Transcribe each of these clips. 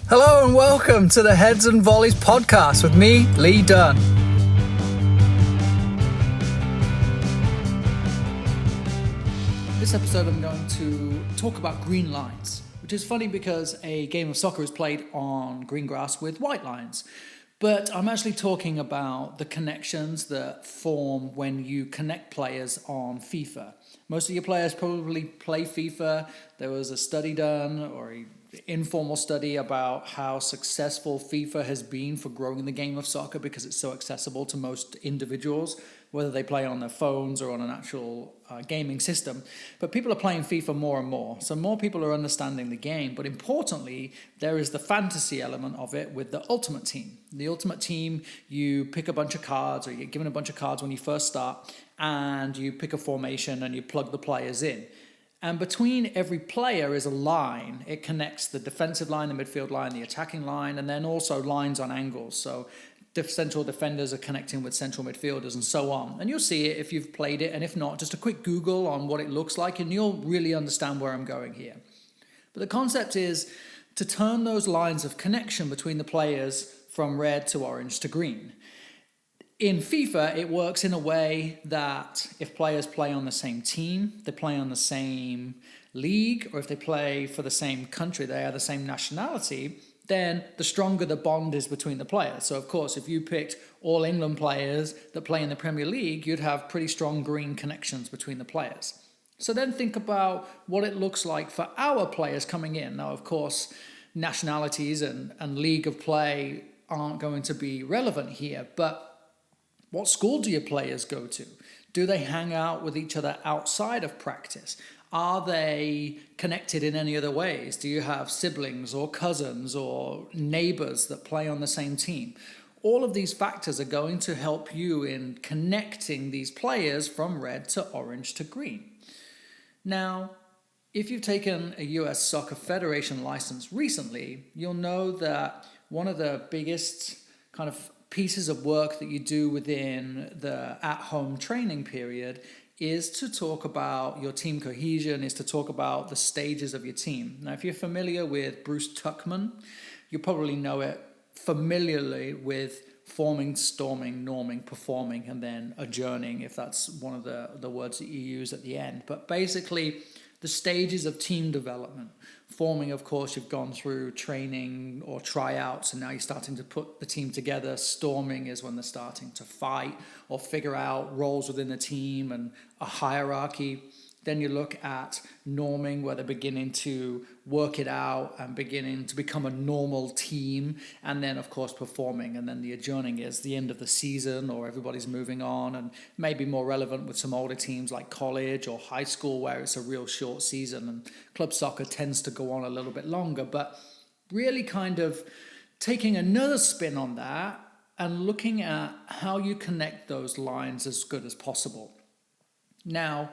Hello and welcome to the Heads and Volleys podcast with me, Lee Dunn. This episode I'm going to talk about green lines, which is funny because a game of soccer is played on green grass with white lines. But I'm actually talking about the connections that form when you connect players on FIFA. Most of your players probably play FIFA. There was a study done, or an informal study, about how successful FIFA has been for growing the game of soccer because it's so accessible to most individuals, whether they play on their phones or on an actual gaming system. But people are playing FIFA more and more. So more people are understanding the game. But importantly, there is the fantasy element of it with the Ultimate Team. The Ultimate Team, you pick a bunch of cards, or you're given a bunch of cards when you first start, and you pick a formation and you plug the players in. And between every player is a line. It connects the defensive line, the midfield line, the attacking line, and then also lines on angles. So central defenders are connecting with central midfielders and so on. And you'll see it if you've played it, and if not, just a quick Google on what it looks like and you'll really understand where I'm going here. But the concept is to turn those lines of connection between the players from red to orange to green. In FIFA, it works in a way that if players play on the same team, they play on the same league, or if they play for the same country, they are the same nationality, then the stronger the bond is between the players. So, of course, if you picked all England players that play in the Premier League, you'd have pretty strong green connections between the players. So then think about what it looks like for our players coming in. Now, of course, nationalities and league of play aren't going to be relevant here, but what school do your players go to? Do they hang out with each other outside of practice? Are they connected in any other ways? Do you have siblings or cousins or neighbors that play on the same team? All of these factors are going to help you in connecting these players from red to orange to green. Now, if you've taken a US Soccer Federation license recently, you'll know that one of the biggest kind of pieces of work that you do within the at-home training period is to talk about your team cohesion, is to talk about the stages of your team. Now, if you're familiar with Bruce Tuckman, you probably know it familiarly with forming, storming, norming, performing, and then adjourning, if that's one of the words that you use at the end. But basically, the stages of team development. Forming, of course, you've gone through training or tryouts, and now you're starting to put the team together. Storming is when they're starting to fight or figure out roles within the team and a hierarchy. Then you look at norming, where they're beginning to work it out and beginning to become a normal team. And then, of course, performing. And then the adjourning is the end of the season, or everybody's moving on, and maybe more relevant with some older teams like college or high school, where it's a real short season. And club soccer tends to go on a little bit longer. But really kind of taking another spin on that and looking at how you connect those lines as good as possible. Now,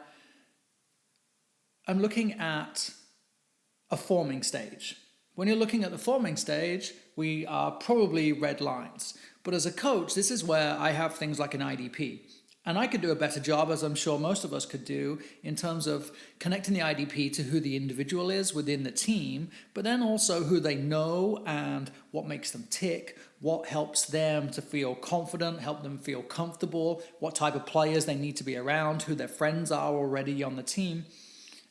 I'm looking at a forming stage. When you're looking at the forming stage, we are probably red lines. But as a coach, this is where I have things like an IDP. And I could do a better job, as I'm sure most of us could do, in terms of connecting the IDP to who the individual is within the team, but then also who they know and what makes them tick, what helps them to feel confident, help them feel comfortable, what type of players they need to be around, who their friends are already on the team.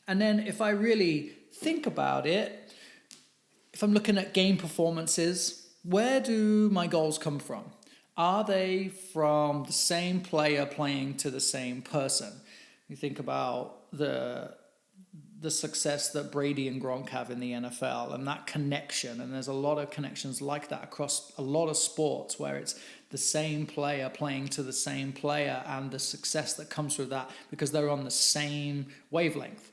And then if I really think about it, if I'm looking at game performances, where do my goals come from? Are they from the same player playing to the same person? You think about the success that Brady and Gronk have in the NFL and that connection, and there's a lot of connections like that across a lot of sports where it's the same player playing to the same player and the success that comes through that because they're on the same wavelength.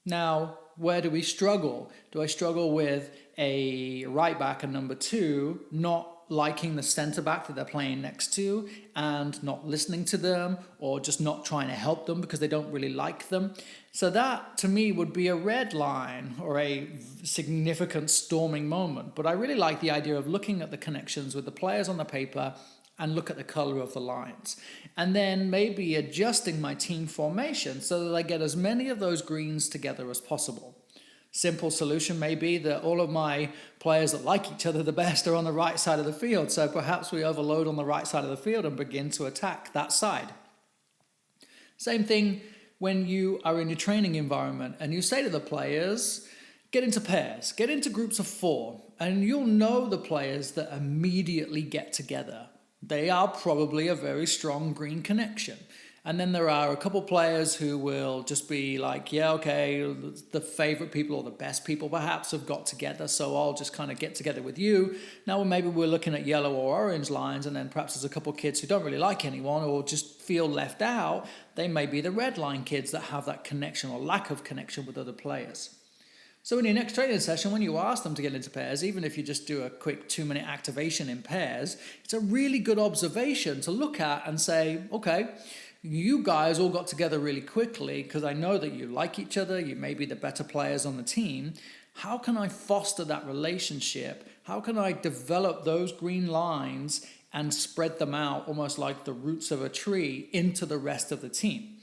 Now, where do we struggle? Do I struggle with a right back and number two not liking the centre back that they're playing next to and not listening to them, or just not trying to help them because they don't really like them? So that, to me, would be a red line or a significant storming moment. But I really like the idea of looking at the connections with the players on the paper and look at the color of the lines. And then maybe adjusting my team formation so that I get as many of those greens together as possible. Simple solution may be that all of my players that like each other the best are on the right side of the field, so perhaps we overload on the right side of the field and begin to attack that side. Same thing when you are in your training environment and you say to the players, get into pairs, get into groups of 4, and you'll know the players that immediately get together. They are probably a very strong green connection. And then there are a couple players who will just be like, yeah, okay, the favorite people or the best people perhaps have got together, so I'll just kind of get together with you. Now maybe we're looking at yellow or orange lines, and then perhaps there's a couple kids who don't really like anyone or just feel left out. They may be the red line kids that have that connection or lack of connection with other players. So in your next training session, when you ask them to get into pairs, even if you just do a quick 2-minute activation in pairs, it's a really good observation to look at and say, okay, you guys all got together really quickly because I know that you like each other, you may be the better players on the team. How can I foster that relationship? How can I develop those green lines and spread them out almost like the roots of a tree into the rest of the team?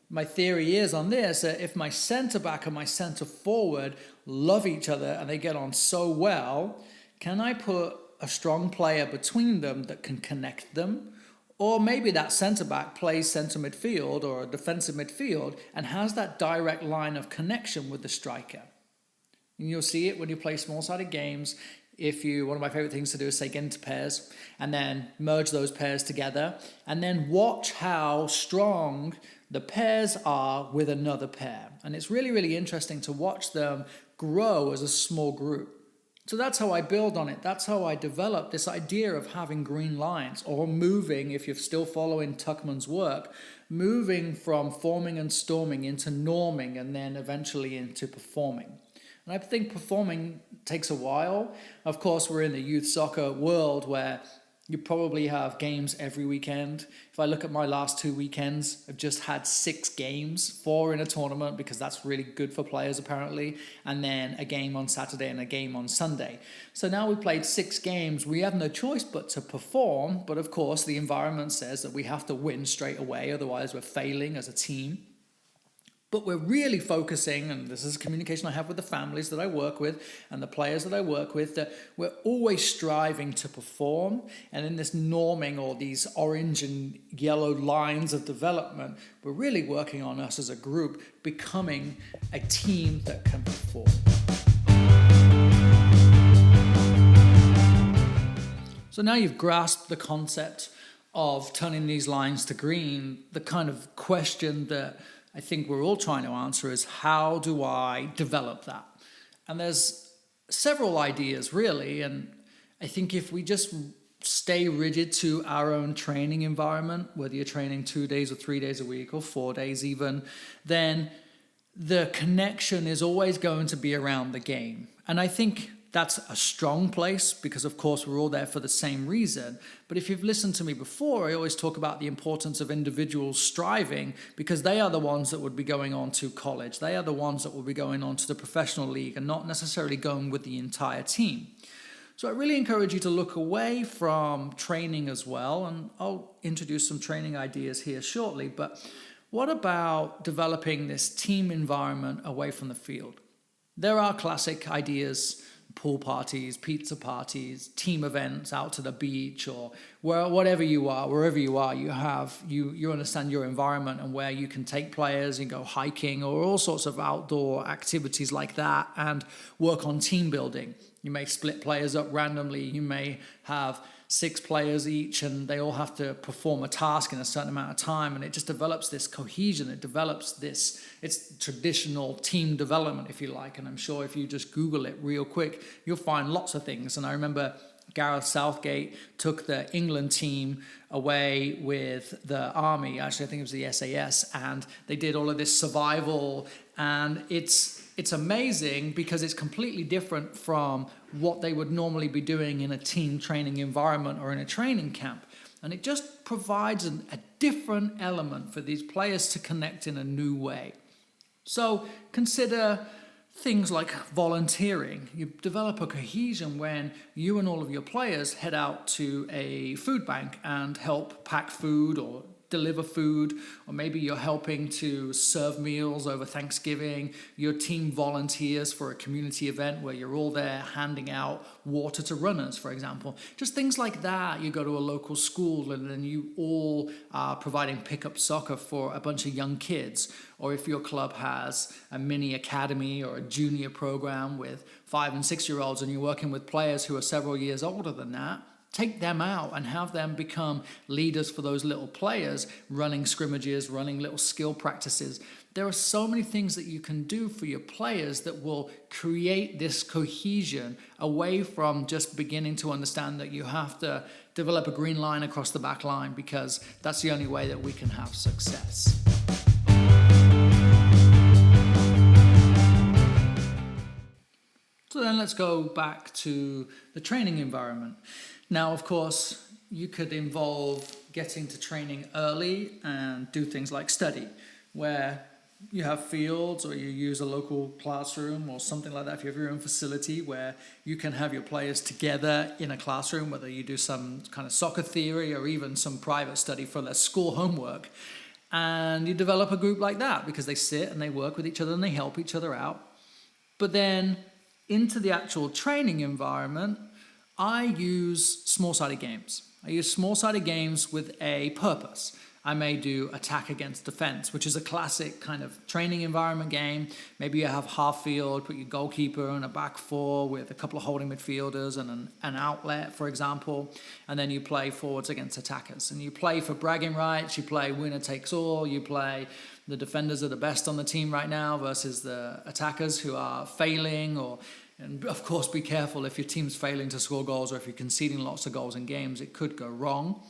My theory is on this that if my centre back and my centre forward love each other and they get on so well, can I put a strong player between them that can connect them? Or maybe that centre-back plays centre midfield or a defensive midfield and has that direct line of connection with the striker. And you'll see it when you play small-sided games. One of my favourite things to do is say get into pairs and then merge those pairs together and then watch how strong the pairs are with another pair. And it's really, really interesting to watch them grow as a small group. So that's how I build on it. That's how I develop this idea of having green lines or moving, if you're still following Tuckman's work, moving from forming and storming into norming and then eventually into performing. And I think performing takes a while. Of course, we're in the youth soccer world where you probably have games every weekend. If I look at my last 2 weekends, I've just had 6 games, 4 in a tournament because that's really good for players apparently, and then a game on Saturday and a game on Sunday. So now we've played 6 games. We have no choice but to perform, but of course the environment says that we have to win straight away, otherwise we're failing as a team. But we're really focusing, and this is a communication I have with the families that I work with and the players that I work with, that we're always striving to perform. And in this norming or these orange and yellow lines of development, we're really working on us as a group becoming a team that can perform. So now you've grasped the concept of turning these lines to green. The kind of question that I think we're all trying to answer is, how do I develop that? And there's several ideas really, and I think if we just stay rigid to our own training environment, whether you're training 2 days or 3 days a week or 4 days even, then the connection is always going to be around the game. And I think that's a strong place because, of course, we're all there for the same reason. But if you've listened to me before, I always talk about the importance of individuals striving because they are the ones that would be going on to college. They are the ones that will be going on to the professional league and not necessarily going with the entire team. So I really encourage you to look away from training as well. And I'll introduce some training ideas here shortly. But what about developing this team environment away from the field? There are classic ideas: pool parties, pizza parties, team events out to the beach, or wherever you are, you understand your environment and where you can take players and go hiking or all sorts of outdoor activities like that and work on team building. You may split players up randomly. You may have 6 players each and they all have to perform a task in a certain amount of time, and it just develops this cohesion. It develops this, it's traditional team development, if you like, and I'm sure if you just Google it real quick, you'll find lots of things. And I remember Gareth Southgate took the England team away with the army, actually I think it was the SAS, and they did all of this survival, and it's amazing because it's completely different from what they would normally be doing in a team training environment or in a training camp. And it just provides a different element for these players to connect in a new way. So consider things like volunteering. You develop a cohesion when you and all of your players head out to a food bank and help pack food or deliver food, or maybe you're helping to serve meals over Thanksgiving. Your team volunteers for a community event where you're all there handing out water to runners, for example. Just things like that. You go to a local school and then you all are providing pickup soccer for a bunch of young kids. Or if your club has a mini academy or a junior program with 5 and 6 year olds and you're working with players who are several years older than that, take them out and have them become leaders for those little players, running scrimmages, running little skill practices. There are so many things that you can do for your players that will create this cohesion away from just beginning to understand that you have to develop a green line across the back line, because that's the only way that we can have success. So then let's go back to the training environment. Now, of course, you could involve getting to training early and do things like study, where you have fields or you use a local classroom or something like that. If you have your own facility where you can have your players together in a classroom, whether you do some kind of soccer theory or even some private study for their school homework, and you develop a group like that because they sit and they work with each other and they help each other out. But then into the actual training environment, I use small-sided games. I use small-sided games with a purpose. I may do attack against defense, which is a classic kind of training environment game. Maybe you have half field, put your goalkeeper and a back four with a couple of holding midfielders and an outlet, for example. And then you play forwards against attackers. And you play for bragging rights. You play winner takes all. You play the defenders are the best on the team right now versus the attackers who are failing. And of course, be careful if your team's failing to score goals or if you're conceding lots of goals in games, it could go wrong.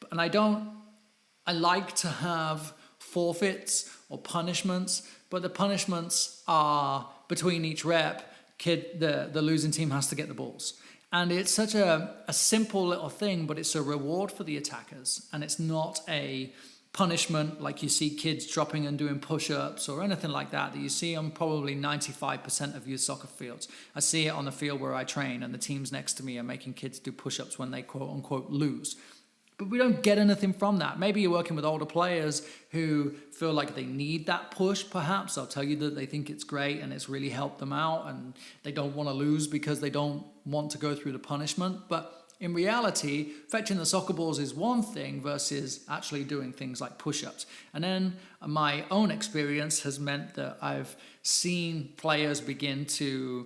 And I like to have forfeits or punishments, but the punishments are between each rep, the losing team has to get the balls. And it's such a simple little thing, but it's a reward for the attackers. And it's not a punishment like you see kids dropping and doing push-ups or anything like that you see on probably 95% of youth soccer fields. I see it on the field where I train, and the teams next to me are making kids do push-ups when they quote-unquote lose. But we don't get anything from that. Maybe you're working with older players who feel like they need that push, perhaps. They'll tell you that they think it's great and it's really helped them out and they don't want to lose because they don't want to go through the punishment. But in reality, fetching the soccer balls is one thing versus actually doing things like push-ups. And then my own experience has meant that I've seen players begin to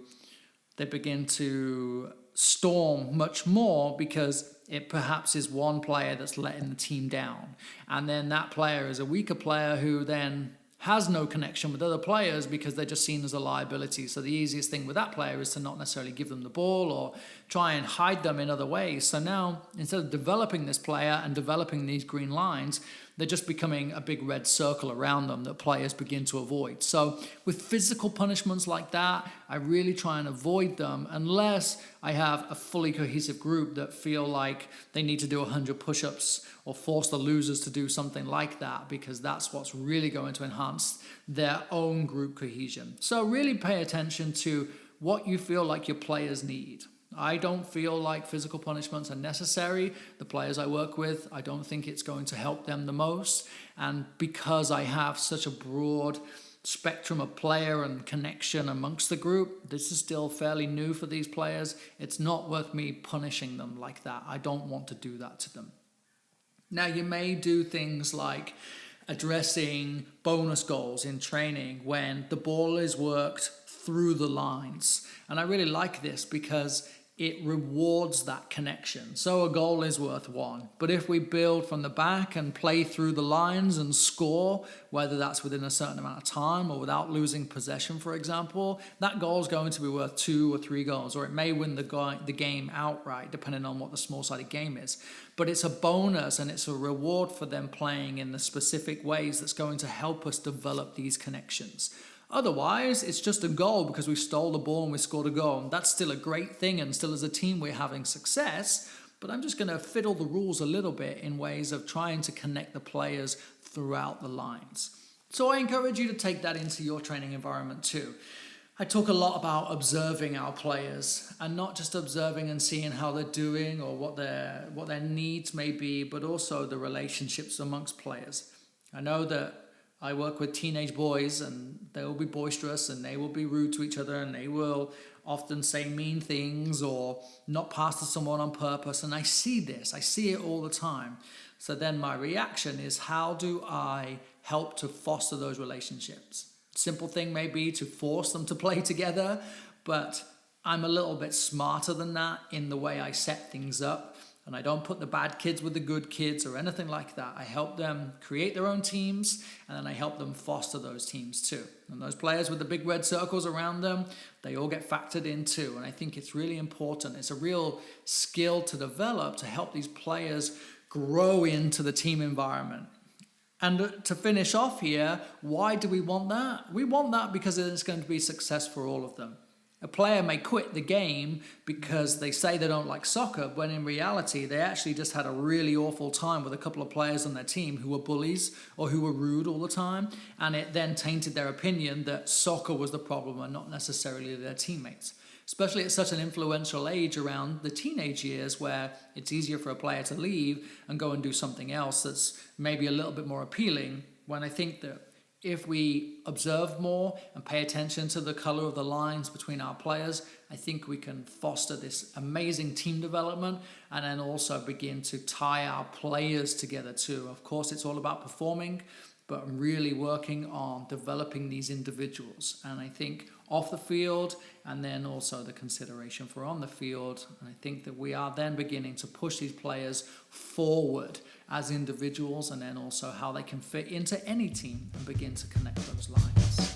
storm much more because it perhaps is one player that's letting the team down. And then that player is a weaker player who then has no connection with other players because they're just seen as a liability. So the easiest thing with that player is to not necessarily give them the ball or try and hide them in other ways. So now, instead of developing this player and developing these green lines, they're just becoming a big red circle around them that players begin to avoid. So with physical punishments like that, I really try and avoid them unless I have a fully cohesive group that feel like they need to do 100 push-ups or force the losers to do something like that, because that's what's really going to enhance their own group cohesion. So really pay attention to what you feel like your players need. I don't feel like physical punishments are necessary. The players I work with, I don't think it's going to help them the most. And because I have such a broad spectrum of player and connection amongst the group, this is still fairly new for these players. It's not worth me punishing them like that. I don't want to do that to them. Now, you may do things like addressing bonus goals in training when the ball is worked through the lines. And I really like this because it rewards that connection. So a goal is worth 1. But if we build from the back and play through the lines and score, whether that's within a certain amount of time or without losing possession, for example, that goal is going to be worth 2 or 3 goals, or it may win the game outright, depending on what the small-sided game is. But it's a bonus and it's a reward for them playing in the specific ways that's going to help us develop these connections. Otherwise, it's just a goal because we stole the ball and we scored a goal. And that's still a great thing, and still as a team we're having success. But I'm just going to fiddle the rules a little bit in ways of trying to connect the players throughout the lines. So I encourage you to take that into your training environment too. I talk a lot about observing our players, and not just observing and seeing how they're doing or what their needs may be, but also the relationships amongst players. I know that I work with teenage boys, and they will be boisterous and they will be rude to each other, and they will often say mean things or not pass to someone on purpose. And I see it all the time. So then my reaction is, how do I help to foster those relationships? Simple thing may be to force them to play together, but I'm a little bit smarter than that in the way I set things up. And I don't put the bad kids with the good kids or anything like that. I help them create their own teams, and then I help them foster those teams too. And those players with the big red circles around them, they all get factored in too. And I think it's really important. It's a real skill to develop to help these players grow into the team environment. And to finish off here, why do we want that? We want that because it's going to be success for all of them. A player may quit the game because they say they don't like soccer, when in reality, they actually just had a really awful time with a couple of players on their team who were bullies or who were rude all the time. And it then tainted their opinion that soccer was the problem and not necessarily their teammates. Especially at such an influential age around the teenage years, where it's easier for a player to leave and go and do something else that's maybe a little bit more appealing, when I think that if we observe more and pay attention to the color of the lines between our players, I think we can foster this amazing team development and then also begin to tie our players together too. Of course, it's all about performing, but I'm really working on developing these individuals. And I think off the field, and then also the consideration for on the field. And I think that we are then beginning to push these players forward as individuals, and then also how they can fit into any team and begin to connect those lines.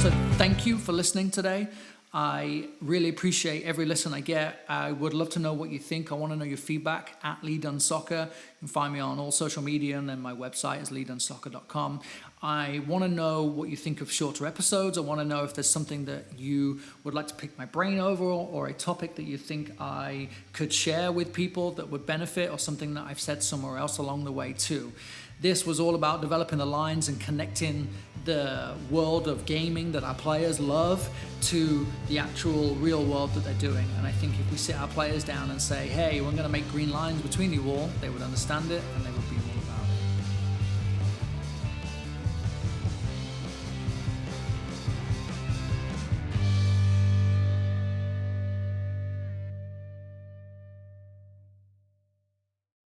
So thank you for listening today. I really appreciate every listen I get. I would love to know what you think. I want to know your feedback at LeeDunneSoccer. You can find me on all social media, and then my website is LeeDunneSoccer.com. I want to know what you think of shorter episodes. I want to know if there's something that you would like to pick my brain over, or a topic that you think I could share with people that would benefit, or something that I've said somewhere else along the way too. This was all about developing the lines and connecting the world of gaming that our players love to the actual real world that they're doing. And I think if we sit our players down and say, hey, we're going to make green lines between you all, they would understand it and they would be